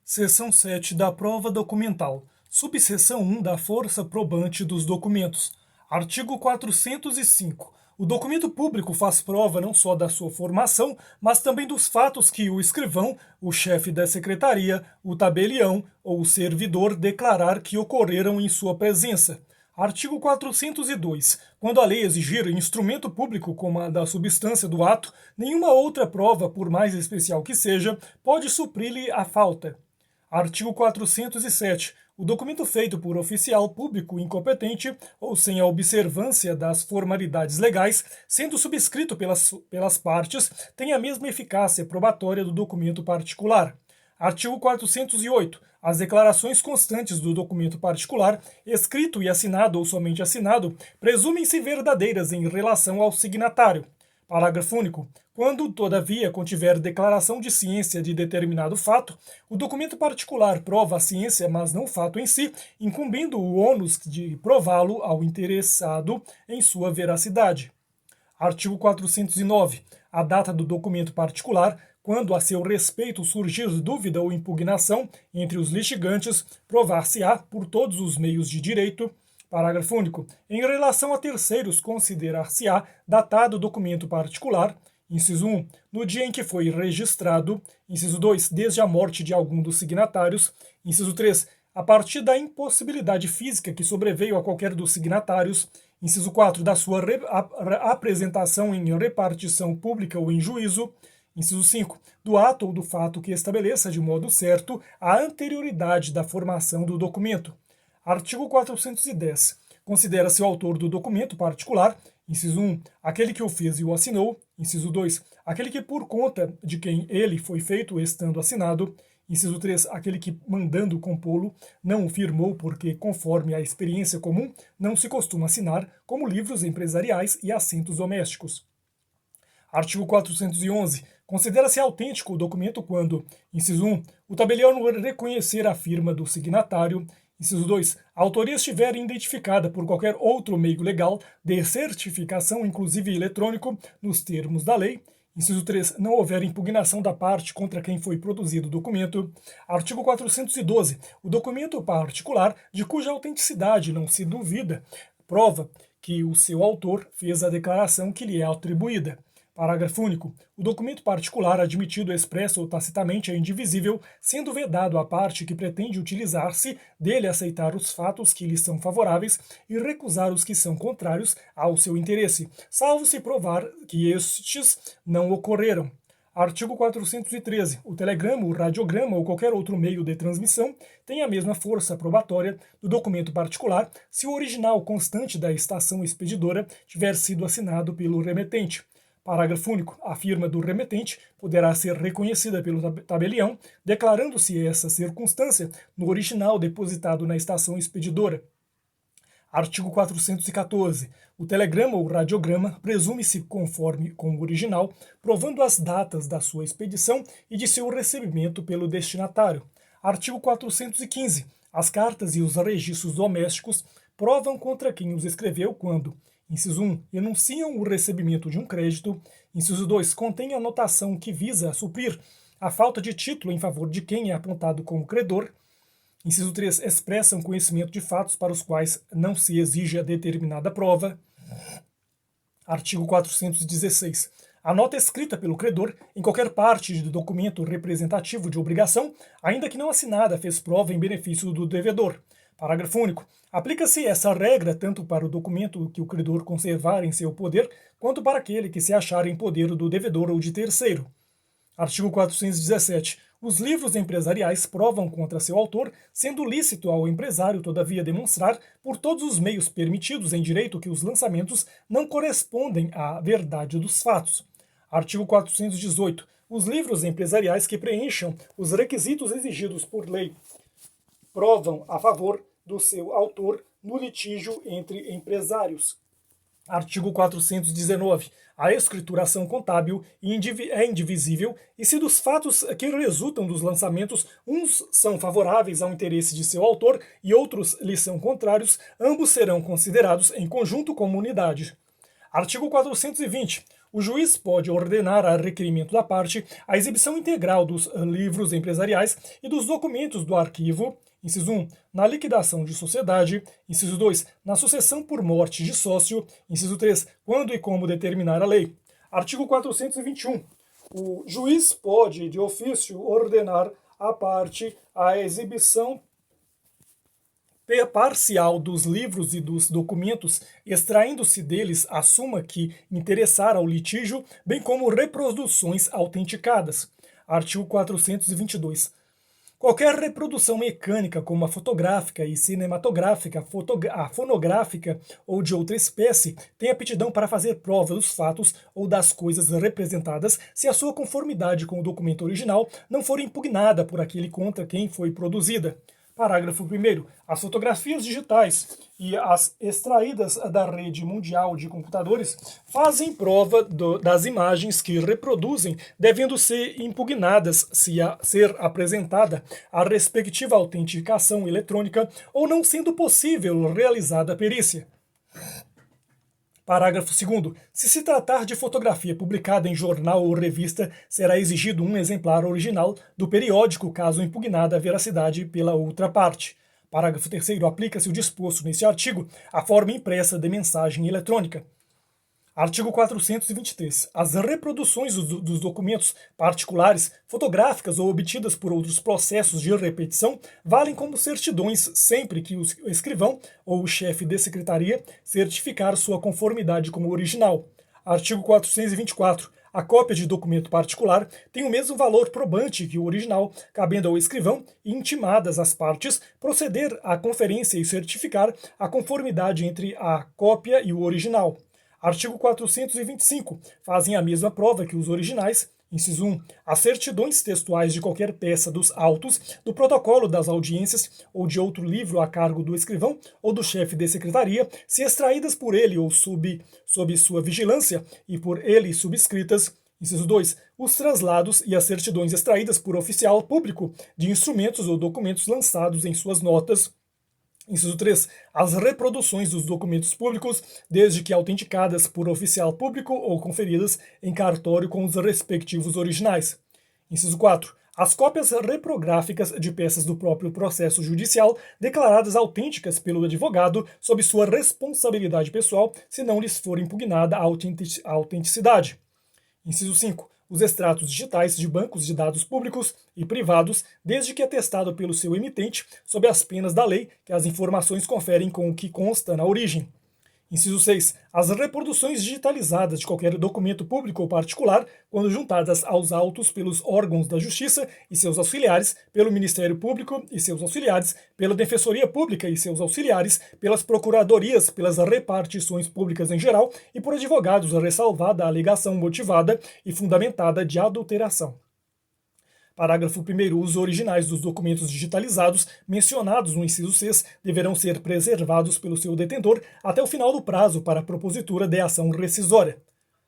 Seção 7 da prova documental. Subseção 1 da força probante dos documentos. Artigo 405. O documento público faz prova não só da sua formação, mas também dos fatos que o escrivão, o chefe da secretaria, o tabelião ou o servidor declarar que ocorreram em sua presença. Artigo 402. Quando a lei exigir instrumento público como a da substância do ato, nenhuma outra prova, por mais especial que seja, pode suprir-lhe a falta. Artigo 407. O documento feito por oficial público incompetente ou sem a observância das formalidades legais, sendo subscrito pelas partes, tem a mesma eficácia probatória do documento particular. Artigo 408. As declarações constantes do documento particular, escrito e assinado ou somente assinado, presumem-se verdadeiras em relação ao signatário. Parágrafo único. Quando, todavia, contiver declaração de ciência de determinado fato, o documento particular prova a ciência, mas não o fato em si, incumbindo o ônus de prová-lo ao interessado em sua veracidade. Artigo 409. A data do documento particular, quando a seu respeito surgir dúvida ou impugnação entre os litigantes, provar-se-á, por todos os meios de direito. Parágrafo único. Em relação a terceiros, considerar-se-á datado o documento particular. Inciso 1. No dia em que foi registrado. Inciso 2. Desde a morte de algum dos signatários. Inciso 3. A partir da impossibilidade física que sobreveio a qualquer dos signatários. Inciso 4. Da sua apresentação em repartição pública ou em juízo. Inciso 5. Do ato ou do fato que estabeleça de modo certo a anterioridade da formação do documento. Artigo 410. Considera-se o autor do documento particular, inciso 1, aquele que o fez e o assinou, inciso 2, aquele que por conta de quem ele foi feito estando assinado, inciso 3, aquele que mandando compô-lo não o firmou porque, conforme a experiência comum, não se costuma assinar, como livros empresariais e assentos domésticos. Artigo 411. Considera-se autêntico o documento quando, inciso 1, o tabelião reconhecer a firma do signatário. Inciso 2. A autoria estiver identificada por qualquer outro meio legal de certificação, inclusive eletrônico, nos termos da lei. Inciso 3. Não houver impugnação da parte contra quem foi produzido o documento. Artigo 412. O documento particular, de cuja autenticidade não se duvida, prova que o seu autor fez a declaração que lhe é atribuída. Parágrafo único. O documento particular admitido expresso ou tacitamente é indivisível, sendo vedado à parte que pretende utilizar-se dele aceitar os fatos que lhe são favoráveis e recusar os que são contrários ao seu interesse, salvo se provar que estes não ocorreram. Artigo 413. O telegrama, o radiograma ou qualquer outro meio de transmissão tem a mesma força probatória do documento particular se o original constante da estação expedidora tiver sido assinado pelo remetente. Parágrafo único. A firma do remetente poderá ser reconhecida pelo tabelião, declarando-se essa circunstância no original depositado na estação expedidora. Artigo 414. O telegrama ou radiograma presume-se conforme com o original, provando as datas da sua expedição e de seu recebimento pelo destinatário. Artigo 415. As cartas e os registros domésticos provam contra quem os escreveu quando: inciso 1. Enunciam o recebimento de um crédito. Inciso 2. Contém a notação que visa suprir a falta de título em favor de quem é apontado como credor. Inciso 3. Expressam conhecimento de fatos para os quais não se exige a determinada prova. Artigo 416. A nota escrita pelo credor, em qualquer parte do documento representativo de obrigação, ainda que não assinada, fez prova em benefício do devedor. Parágrafo único. Aplica-se essa regra tanto para o documento que o credor conservar em seu poder, quanto para aquele que se achar em poder do devedor ou de terceiro. Artigo 417. Os livros empresariais provam contra seu autor, sendo lícito ao empresário, todavia, demonstrar, por todos os meios permitidos em direito, que os lançamentos não correspondem à verdade dos fatos. Artigo 418. Os livros empresariais que preencham os requisitos exigidos por lei provam a favor do seu autor no litígio entre empresários. Artigo 419. A escrituração contábil é indivisível e se dos fatos que resultam dos lançamentos uns são favoráveis ao interesse de seu autor e outros lhe são contrários, ambos serão considerados em conjunto como unidade. Artigo 420. o juiz pode ordenar a requerimento da parte a exibição integral dos livros empresariais e dos documentos do arquivo, inciso 1, na liquidação de sociedade, inciso 2, na sucessão por morte de sócio, inciso 3, quando e como determinar a lei. Artigo 421. O juiz pode, de ofício, ordenar à parte a exibição parcial dos livros e dos documentos, extraindo-se deles a suma que interessar ao litígio, bem como reproduções autenticadas. Artigo 422. Qualquer reprodução mecânica, como a fotográfica e cinematográfica, a fonográfica ou de outra espécie, tem aptidão para fazer prova dos fatos ou das coisas representadas se a sua conformidade com o documento original não for impugnada por aquele contra quem foi produzida. Parágrafo 1º. As fotografias digitais e as extraídas da rede mundial de computadores fazem prova das imagens que reproduzem, devendo ser impugnadas se ser apresentada a respectiva autenticação eletrônica ou não sendo possível realizada a perícia. Parágrafo 2º. Se se tratar de fotografia publicada em jornal ou revista, será exigido um exemplar original do periódico, caso impugnada a veracidade pela outra parte. Parágrafo 3º. Aplica-se o disposto neste artigo à forma impressa de mensagem eletrônica. Artigo 423. As reproduções dos documentos particulares, fotográficas ou obtidas por outros processos de repetição, valem como certidões sempre que o escrivão ou o chefe de secretaria certificar sua conformidade com o original. Artigo 424. A cópia de documento particular tem o mesmo valor probante que o original, cabendo ao escrivão, intimadas as partes, proceder à conferência e certificar a conformidade entre a cópia e o original. Artigo 425. Fazem a mesma prova que os originais. Inciso 1. As certidões textuais de qualquer peça dos autos, do protocolo das audiências ou de outro livro a cargo do escrivão ou do chefe de secretaria, se extraídas por ele ou sob sua vigilância e por ele subscritas. Inciso 2. Os traslados e as certidões extraídas por oficial público de instrumentos ou documentos lançados em suas notas. Inciso 3. As reproduções dos documentos públicos, desde que autenticadas por oficial público ou conferidas em cartório com os respectivos originais. Inciso 4. As cópias reprográficas de peças do próprio processo judicial declaradas autênticas pelo advogado sob sua responsabilidade pessoal, se não lhes for impugnada a autenticidade. Inciso 5. Os extratos digitais de bancos de dados públicos e privados, desde que atestado pelo seu emitente, sob as penas da lei, que as informações conferem com o que consta na origem. Inciso 6. As reproduções digitalizadas de qualquer documento público ou particular, quando juntadas aos autos pelos órgãos da Justiça e seus auxiliares, pelo Ministério Público e seus auxiliares, pela Defensoria Pública e seus auxiliares, pelas procuradorias, pelas repartições públicas em geral e por advogados, ressalvada a alegação motivada e fundamentada de adulteração. Parágrafo 1º. Os originais dos documentos digitalizados mencionados no inciso 6 deverão ser preservados pelo seu detentor até o final do prazo para a propositura de ação rescisória.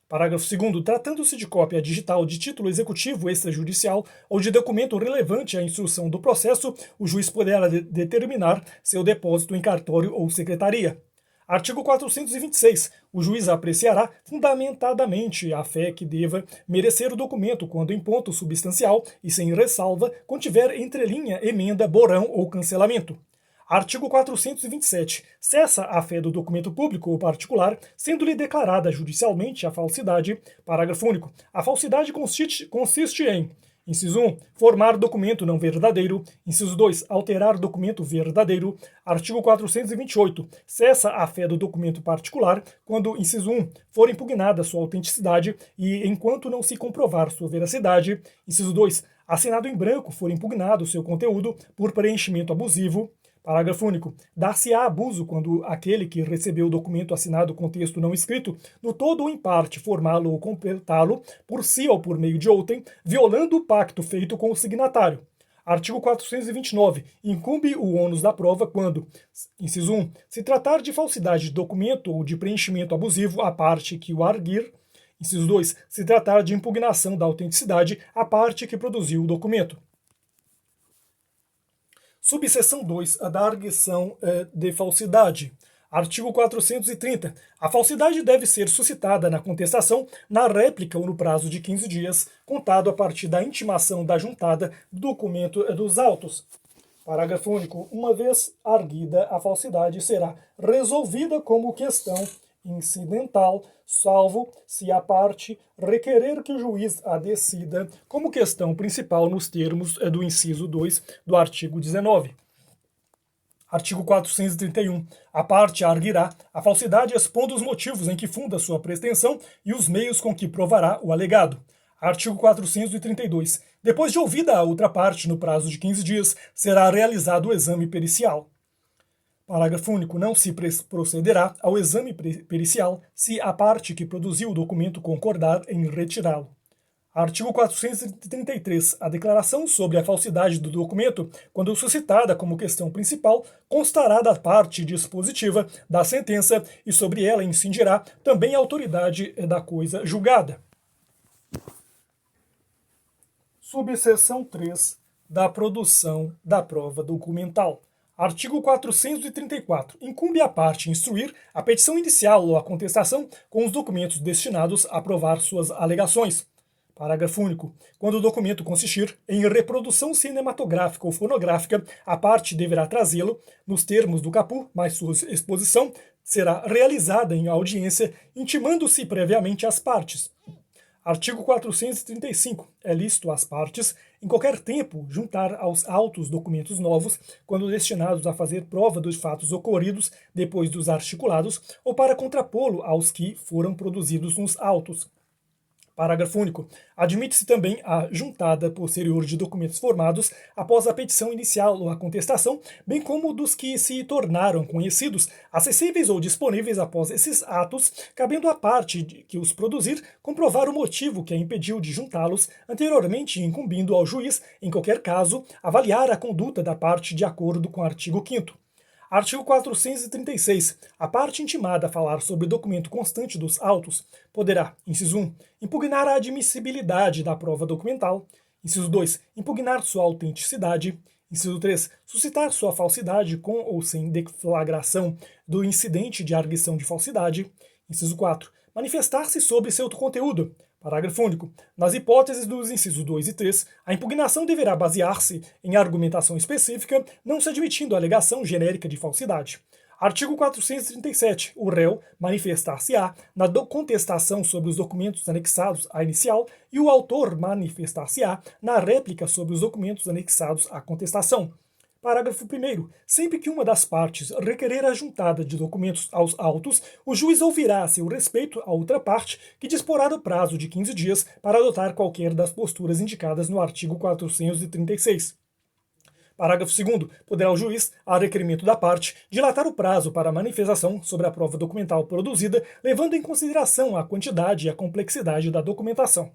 Parágrafo 2º. Tratando-se de cópia digital de título executivo extrajudicial ou de documento relevante à instrução do processo, o juiz poderá determinar seu depósito em cartório ou secretaria. Artigo 426. O juiz apreciará fundamentadamente a fé que deva merecer o documento quando em ponto substancial e sem ressalva contiver entrelinha, emenda, borão ou cancelamento. Artigo 427. Cessa a fé do documento público ou particular, sendo-lhe declarada judicialmente a falsidade. Parágrafo único. A falsidade consiste em: inciso 1. Formar documento não verdadeiro. Inciso 2. Alterar documento verdadeiro. Artigo 428. Cessa a fé do documento particular quando, inciso 1, for impugnada sua autenticidade e enquanto não se comprovar sua veracidade. Inciso 2. Assinado em branco for impugnado seu conteúdo por preenchimento abusivo. Parágrafo único. Dar-se-á abuso quando aquele que recebeu o documento assinado com texto não escrito, no todo ou em parte, formá-lo ou completá-lo, por si ou por meio de outrem, violando o pacto feito com o signatário. Artigo 429. Incumbe o ônus da prova quando, inciso 1, se tratar de falsidade de documento ou de preenchimento abusivo à parte que o arguir. Inciso 2, se tratar de impugnação da autenticidade à parte que produziu o documento. Subseção 2, a da arguição de falsidade. Artigo 430. A falsidade deve ser suscitada na contestação, na réplica ou no prazo de 15 dias, contado a partir da intimação da juntada do documento dos autos. Parágrafo único. Uma vez arguida, a falsidade será resolvida como questão incidental, salvo se a parte requerer que o juiz a decida como questão principal nos termos do inciso 2 do artigo 19. Artigo 431. A parte arguirá a falsidade expondo os motivos em que funda sua pretensão e os meios com que provará o alegado. Artigo 432. Depois de ouvida a outra parte no prazo de 15 dias, será realizado o exame pericial. Parágrafo único. Não se procederá ao exame pericial se a parte que produziu o documento concordar em retirá-lo. Artigo 433. A declaração sobre a falsidade do documento, quando suscitada como questão principal, constará da parte dispositiva da sentença e sobre ela incidirá também a autoridade da coisa julgada. Subseção 3 da produção da prova documental. Artigo 434. Incumbe à parte instruir a petição inicial ou a contestação com os documentos destinados a provar suas alegações. Parágrafo único. Quando o documento consistir em reprodução cinematográfica ou fonográfica, a parte deverá trazê-lo nos termos do caput, mas sua exposição será realizada em audiência, intimando-se previamente às partes. Artigo 435. É lícito às partes, em qualquer tempo, juntar aos autos documentos novos, quando destinados a fazer prova dos fatos ocorridos depois dos articulados, ou para contrapô-lo aos que foram produzidos nos autos. Parágrafo único. Admite-se também a juntada posterior de documentos formados após a petição inicial ou a contestação, bem como dos que se tornaram conhecidos, acessíveis ou disponíveis após esses atos, cabendo à parte que os produzir comprovar o motivo que a impediu de juntá-los anteriormente, incumbindo ao juiz, em qualquer caso, avaliar a conduta da parte de acordo com o artigo 5º. Artigo 436. A parte intimada a falar sobre documento constante dos autos poderá, inciso 1, impugnar a admissibilidade da prova documental, inciso 2, impugnar sua autenticidade, inciso 3, suscitar sua falsidade com ou sem deflagração do incidente de arguição de falsidade, inciso 4, manifestar-se sobre seu conteúdo. Parágrafo único. Nas hipóteses dos incisos 2 e 3, a impugnação deverá basear-se em argumentação específica, não se admitindo alegação genérica de falsidade. Artigo 437. O réu manifestar-se-á na contestação sobre os documentos anexados à inicial e o autor manifestar-se-á na réplica sobre os documentos anexados à contestação. Parágrafo 1º. Sempre que uma das partes requerer a juntada de documentos aos autos, o juiz ouvirá a seu respeito a outra parte, que disporá do prazo de 15 dias para adotar qualquer das posturas indicadas no artigo 436. Parágrafo 2º. Poderá o juiz, a requerimento da parte, dilatar o prazo para a manifestação sobre a prova documental produzida, levando em consideração a quantidade e a complexidade da documentação.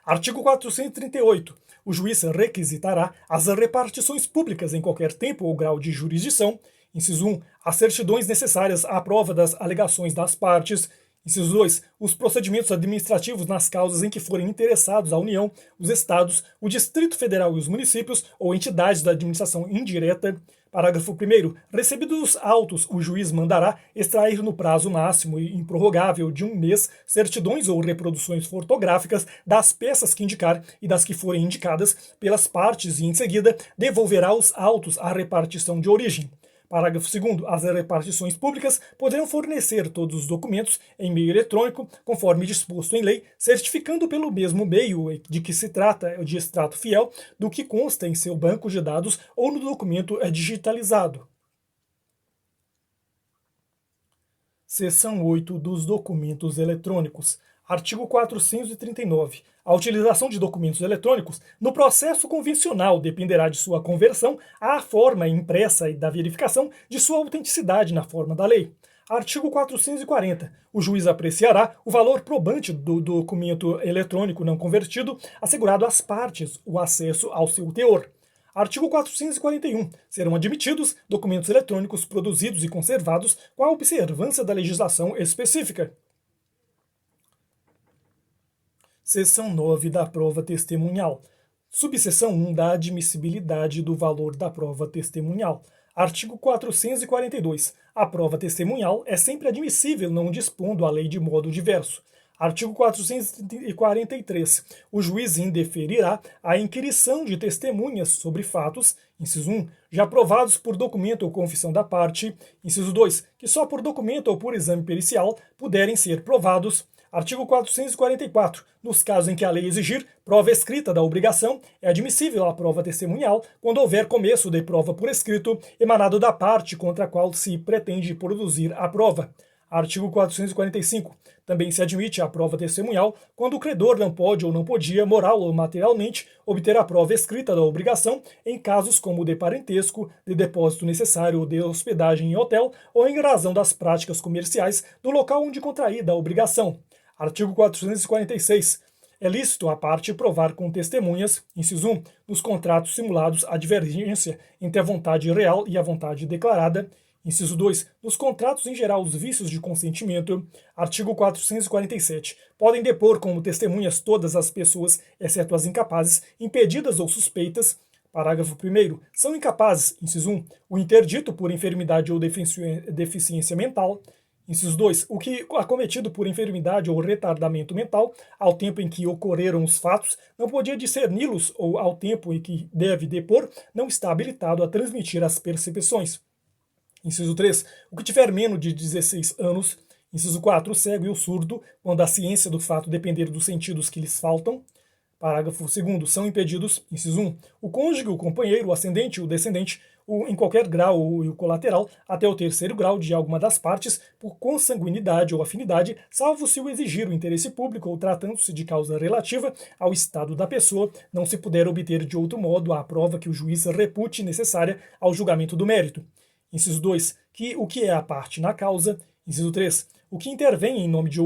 Artigo 438. O juiz requisitará as repartições públicas em qualquer tempo ou grau de jurisdição. Inciso 1. As certidões necessárias à prova das alegações das partes. Inciso 2. Os procedimentos administrativos nas causas em que forem interessados a União, os Estados, o Distrito Federal e os municípios ou entidades da administração indireta. Parágrafo 1º. Recebidos os autos, o juiz mandará extrair no prazo máximo e improrrogável de 1 mês certidões ou reproduções fotográficas das peças que indicar e das que forem indicadas pelas partes e, em seguida, devolverá os autos à repartição de origem. Parágrafo 2º. As repartições públicas poderão fornecer todos os documentos em meio eletrônico, conforme disposto em lei, certificando pelo mesmo meio de que se trata de extrato fiel do que consta em seu banco de dados ou no documento digitalizado. Seção 8 dos documentos eletrônicos. Artigo 439. A utilização de documentos eletrônicos no processo convencional dependerá de sua conversão à forma impressa e da verificação de sua autenticidade na forma da lei. Artigo 440. O juiz apreciará o valor probante do documento eletrônico não convertido, assegurado às partes o acesso ao seu teor. Artigo 441. Serão admitidos documentos eletrônicos produzidos e conservados com a observância da legislação específica. Seção 9 da prova testemunhal. Subseção 1 da admissibilidade do valor da prova testemunhal. Artigo 442. A prova testemunhal é sempre admissível, não dispondo a lei de modo diverso. Artigo 443. O juiz indeferirá a inquirição de testemunhas sobre fatos, inciso 1, já provados por documento ou confissão da parte, inciso 2, que só por documento ou por exame pericial puderem ser provados. Artigo 444. Nos casos em que a lei exigir prova escrita da obrigação, é admissível a prova testemunhal quando houver começo de prova por escrito emanado da parte contra a qual se pretende produzir a prova. Artigo 445. Também se admite a prova testemunhal quando o credor não pode ou não podia, moral ou materialmente, obter a prova escrita da obrigação em casos como de parentesco, de depósito necessário ou de hospedagem em hotel ou em razão das práticas comerciais do local onde contraída a obrigação. Artigo 446. É lícito a parte provar com testemunhas, inciso 1, nos contratos simulados a divergência entre a vontade real e a vontade declarada, inciso 2, nos contratos em geral os vícios de consentimento. Artigo 447. Podem depor como testemunhas todas as pessoas, exceto as incapazes, impedidas ou suspeitas. Parágrafo 1º. São incapazes, inciso 1, o interdito por enfermidade ou deficiência mental. Inciso 2. O que acometido por enfermidade ou retardamento mental, ao tempo em que ocorreram os fatos, não podia discerni-los ou ao tempo em que deve depor, não está habilitado a transmitir as percepções. Inciso 3. O que tiver menos de 16 anos. Inciso 4. O cego e o surdo, quando a ciência do fato depender dos sentidos que lhes faltam. Parágrafo 2º. São impedidos, inciso 1, o cônjuge, o companheiro, o ascendente, o descendente, em qualquer grau ou o colateral, até o terceiro grau de alguma das partes, por consanguinidade ou afinidade, salvo se o exigir o interesse público ou tratando-se de causa relativa ao estado da pessoa, não se puder obter de outro modo a prova que o juiz repute necessária ao julgamento do mérito. Inciso 2, o que é a parte na causa. Inciso 3, o que intervém em nome de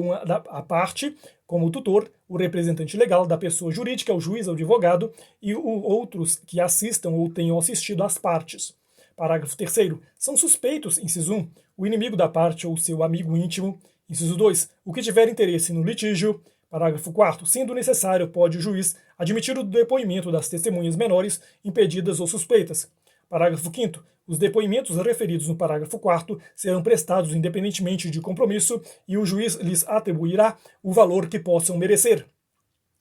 a parte, como o tutor, o representante legal da pessoa jurídica, o juiz, o advogado e outros que assistam ou tenham assistido às partes. Parágrafo 3º. São suspeitos, inciso 1, o inimigo da parte ou seu amigo íntimo. Inciso 2, o que tiver interesse no litígio. Parágrafo 4º. Sendo necessário, pode o juiz admitir o depoimento das testemunhas menores, impedidas ou suspeitas. Parágrafo 5º. Os depoimentos referidos no parágrafo 4º serão prestados independentemente de compromisso e o juiz lhes atribuirá o valor que possam merecer.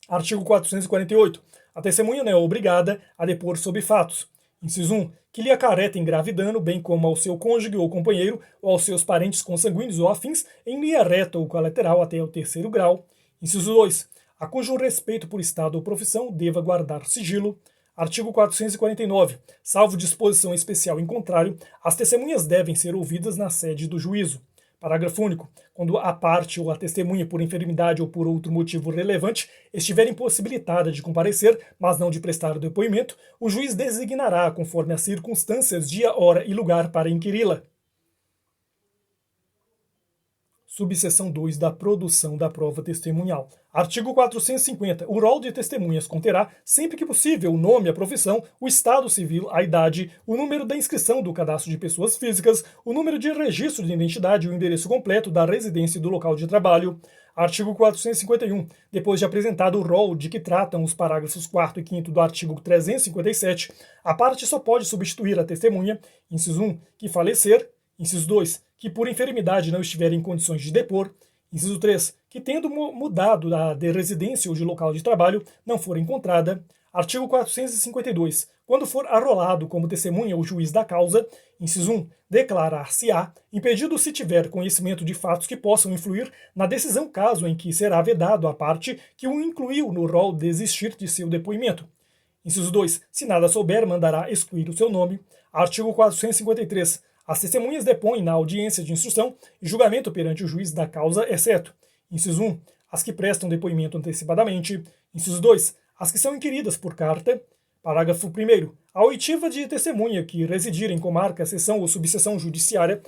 Artigo 448. A testemunha não é obrigada a depor sobre fatos. Inciso 1. Que lhe acarretem grave dano, bem como ao seu cônjuge ou companheiro, ou aos seus parentes consanguíneos ou afins, em linha reta ou colateral até o terceiro grau. Inciso 2. A cujo respeito por estado ou profissão deva guardar sigilo. Artigo 449. Salvo disposição especial em contrário, as testemunhas devem ser ouvidas na sede do juízo. Parágrafo único. Quando a parte ou a testemunha, por enfermidade ou por outro motivo relevante, estiver impossibilitada de comparecer, mas não de prestar depoimento, o juiz designará, conforme as circunstâncias, dia, hora e lugar para inquiri-la. Subseção 2 da produção da prova testemunhal. Artigo 450. O rol de testemunhas conterá, sempre que possível, o nome, a profissão, o estado civil, a idade, o número da inscrição do cadastro de pessoas físicas, o número de registro de identidade e o endereço completo da residência e do local de trabalho. Artigo 451. Depois de apresentado o rol de que tratam os parágrafos 4º e 5º do artigo 357, a parte só pode substituir a testemunha, inciso 1, que falecer, inciso 2, que por enfermidade não estiver em condições de depor, inciso 3, que tendo mudado de residência ou de local de trabalho, não for encontrada. Artigo 452. Quando for arrolado como testemunha o juiz da causa, inciso 1, declarar-se-á, impedido se tiver conhecimento de fatos que possam influir na decisão caso em que será vedado à parte que o incluiu no rol desistir de seu depoimento. Inciso 2, se nada souber, mandará excluir o seu nome. Artigo 453. As testemunhas depõem na audiência de instrução e julgamento perante o juiz da causa, exceto, inciso 1, as que prestam depoimento antecipadamente, inciso 2, as que são inquiridas por carta, parágrafo 1º, a oitiva de testemunha que residir em comarca, seção ou subseção judiciária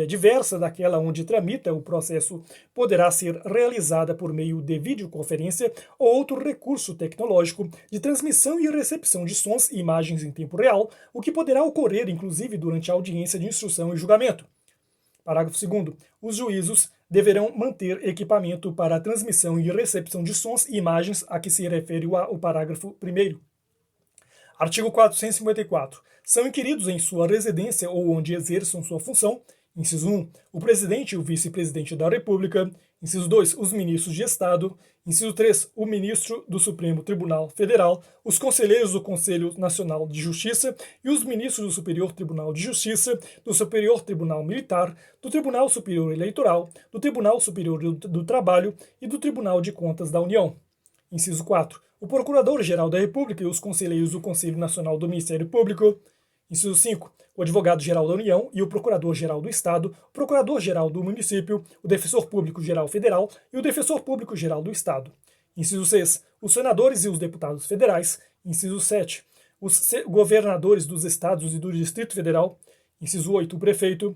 diversa daquela onde tramita o processo poderá ser realizada por meio de videoconferência ou outro recurso tecnológico de transmissão e recepção de sons e imagens em tempo real, o que poderá ocorrer inclusive durante a audiência de instrução e julgamento. Parágrafo 2º. Os juízos deverão manter equipamento para a transmissão e recepção de sons e imagens a que se refere o parágrafo 1º. Artigo 454. São inquiridos em sua residência ou onde exerçam sua função: inciso 1, o presidente e o vice-presidente da República; inciso 2, os ministros de Estado; inciso 3, o ministro do Supremo Tribunal Federal, os conselheiros do Conselho Nacional de Justiça e os ministros do Superior Tribunal de Justiça, do Superior Tribunal Militar, do Tribunal Superior Eleitoral, do Tribunal Superior do Trabalho e do Tribunal de Contas da União. Inciso 4, o Procurador-Geral da República e os conselheiros do Conselho Nacional do Ministério Público. Inciso 5, o Advogado-Geral da União e o Procurador-Geral do Estado, o Procurador-Geral do Município, o Defensor Público-Geral Federal e o Defensor Público-Geral do Estado. Inciso 6, os senadores e os deputados federais. Inciso 7, os governadores dos estados e do Distrito Federal. Inciso 8, o prefeito.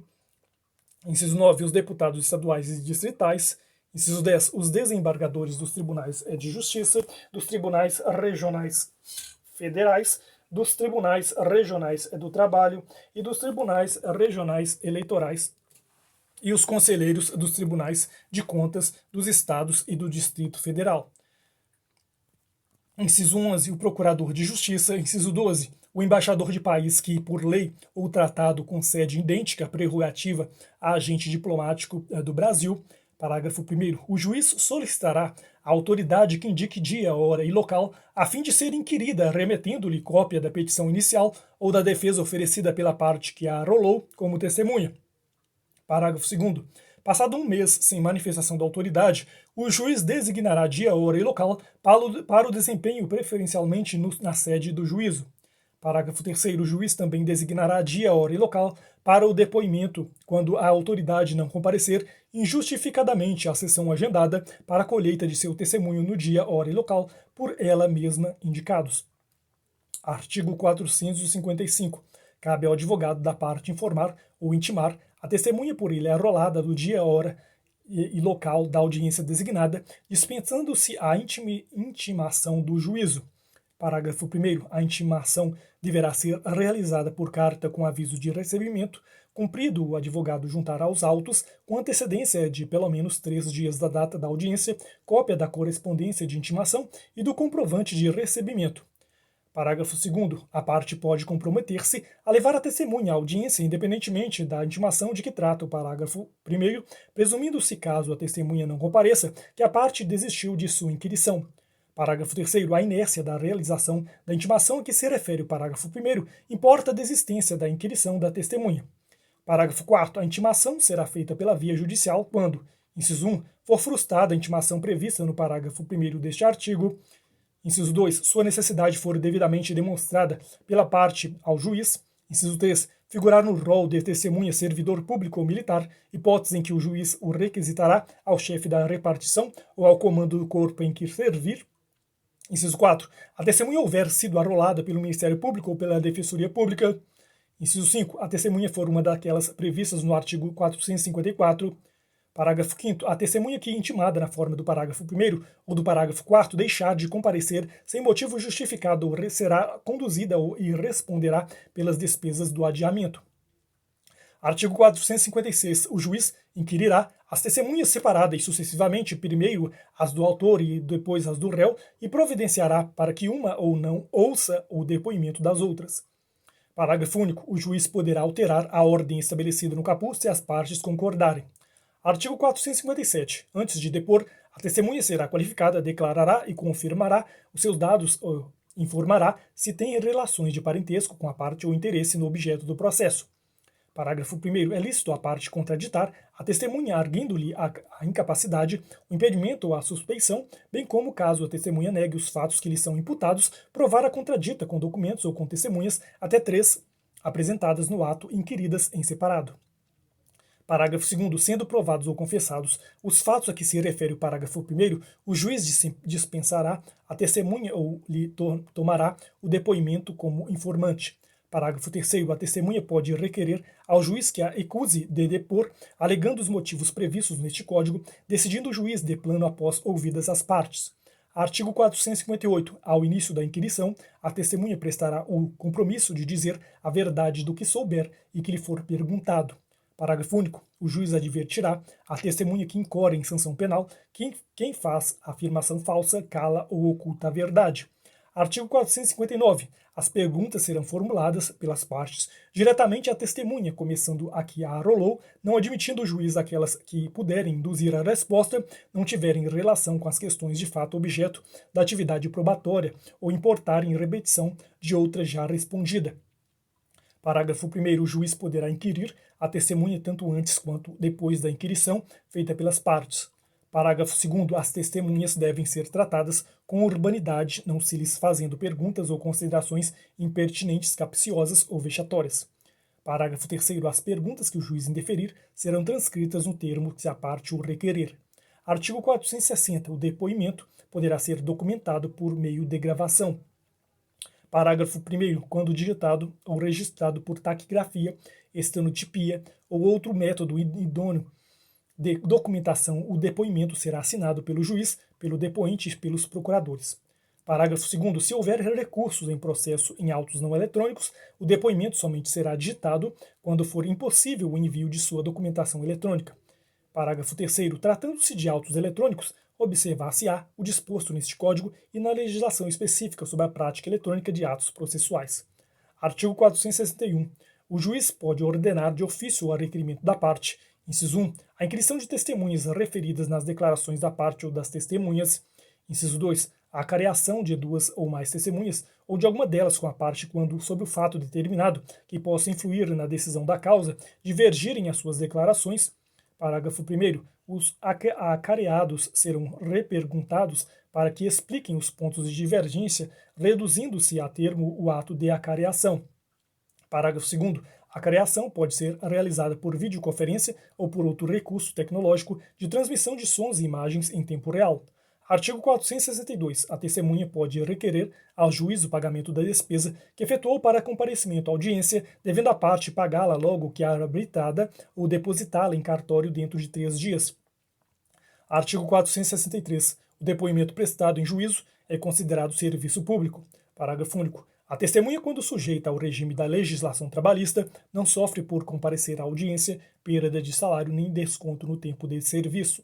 Inciso 9, os deputados estaduais e distritais. Inciso 10, os desembargadores dos tribunais de justiça, dos tribunais regionais federais, dos tribunais regionais do trabalho e dos tribunais regionais eleitorais, e os conselheiros dos tribunais de contas dos estados e do Distrito Federal. Inciso 11, o procurador de justiça. Inciso 12, o embaixador de país que, por lei ou tratado, concede idêntica prerrogativa a agente diplomático do Brasil. Parágrafo 1º. O juiz solicitará à autoridade que indique dia, hora e local, a fim de ser inquirida, remetendo-lhe cópia da petição inicial ou da defesa oferecida pela parte que a arrolou como testemunha. Parágrafo 2º. Passado um mês sem manifestação da autoridade, o juiz designará dia, hora e local para o desempenho preferencialmente na sede do juízo. Parágrafo 3º. O juiz também designará dia, hora e local para o depoimento quando a autoridade não comparecer injustificadamente à sessão agendada para a colheita de seu testemunho no dia, hora e local por ela mesma indicados. Artigo 455. Cabe ao advogado da parte informar ou intimar a testemunha por ele arrolada do dia, hora e local da audiência designada, dispensando-se a intimação do juízo. Parágrafo 1º. A intimação deverá ser realizada por carta com aviso de recebimento, cumprido o advogado juntar aos autos, com antecedência de pelo menos 3 dias da data da audiência, cópia da correspondência de intimação e do comprovante de recebimento. Parágrafo 2º. A parte pode comprometer-se a levar a testemunha à audiência independentemente da intimação de que trata o parágrafo 1º, presumindo-se, caso a testemunha não compareça, que a parte desistiu de sua inquirição. Parágrafo 3º. A inércia da realização da intimação a que se refere o parágrafo 1º importa a desistência da inquirição da testemunha. Parágrafo 4º. A intimação será feita pela via judicial quando, inciso 1, for frustrada a intimação prevista no parágrafo 1º deste artigo. Inciso 2, sua necessidade for devidamente demonstrada pela parte ao juiz. Inciso 3, figurar no rol de testemunha servidor público ou militar, hipótese em que o juiz o requisitará ao chefe da repartição ou ao comando do corpo em que servir. Inciso 4, a testemunha houver sido arrolada pelo Ministério Público ou pela Defensoria Pública. Inciso 5, a testemunha for uma daquelas previstas no artigo 454. Parágrafo 5º. A testemunha que intimada na forma do parágrafo 1º ou do parágrafo 4º deixar de comparecer sem motivo justificado será conduzida e responderá pelas despesas do adiamento. Artigo 456. O juiz inquirirá as testemunhas separadas e sucessivamente, primeiro as do autor e depois as do réu, e providenciará para que uma ou não ouça o depoimento das outras. Parágrafo único. O juiz poderá alterar a ordem estabelecida no caput se as partes concordarem. Artigo 457. Antes de depor, a testemunha será qualificada, declarará e confirmará os seus dados ou informará se tem relações de parentesco com a parte ou interesse no objeto do processo. Parágrafo 1º. É lícito a parte contraditar a testemunha arguindo-lhe a incapacidade, o impedimento ou a suspeição, bem como, caso a testemunha negue os fatos que lhe são imputados, provar a contradita com documentos ou com testemunhas até 3 apresentadas no ato, inquiridas em separado. Parágrafo 2º. Sendo provados ou confessados os fatos a que se refere o parágrafo 1º, o juiz dispensará a testemunha ou lhe tomará o depoimento como informante. Parágrafo 3º. A testemunha pode requerer ao juiz que a ecuse de depor, alegando os motivos previstos neste Código, decidindo o juiz de plano após ouvidas as partes. Artigo 458. Ao início da inquirição, a testemunha prestará o compromisso de dizer a verdade do que souber e que lhe for perguntado. Parágrafo único. O juiz advertirá a testemunha que incorre em sanção penal quem faz afirmação falsa, cala ou oculta a verdade. Artigo 459. As perguntas serão formuladas pelas partes diretamente à testemunha, começando a que a arrolou, não admitindo o juiz aquelas que puderem induzir a resposta, não tiverem relação com as questões de fato objeto da atividade probatória ou importarem repetição de outra já respondida. Parágrafo 1º. O juiz poderá inquirir a testemunha tanto antes quanto depois da inquirição feita pelas partes. Parágrafo 2º. As testemunhas devem ser tratadas com urbanidade, não se lhes fazendo perguntas ou considerações impertinentes, capciosas ou vexatórias. Parágrafo 3º. As perguntas que o juiz indeferir serão transcritas no termo que a parte o requerer. Artigo 460. O depoimento poderá ser documentado por meio de gravação. Parágrafo 1º. Quando digitado ou registrado por taquigrafia, estenotipia ou outro método idôneo de documentação, o depoimento será assinado pelo juiz, pelo depoente e pelos procuradores. Parágrafo 2º. Se houver recursos em processo em autos não eletrônicos, o depoimento somente será digitado quando for impossível o envio de sua documentação eletrônica. Parágrafo 3º. Tratando-se de autos eletrônicos, observar-se-á o disposto neste Código e na legislação específica sobre a prática eletrônica de atos processuais. Artigo 461. O juiz pode ordenar de ofício a requerimento da parte. Inciso 1. A inquirição de testemunhas referidas nas declarações da parte ou das testemunhas. Inciso 2. A acareação de duas ou mais testemunhas ou de alguma delas com a parte quando, sob o fato determinado que possa influir na decisão da causa, divergirem as suas declarações. Parágrafo 1º. Os acareados serão reperguntados para que expliquem os pontos de divergência, reduzindo-se a termo o ato de acareação. Parágrafo 2º. A acareação pode ser realizada por videoconferência ou por outro recurso tecnológico de transmissão de sons e imagens em tempo real. Artigo 462. A testemunha pode requerer ao juiz o pagamento da despesa que efetuou para comparecimento à audiência, devendo a parte pagá-la logo que arbitrada ou depositá-la em cartório dentro de 3 dias. Artigo 463. O depoimento prestado em juízo é considerado serviço público. Parágrafo único. A testemunha, quando sujeita ao regime da legislação trabalhista, não sofre por comparecer à audiência perda de salário nem desconto no tempo de serviço.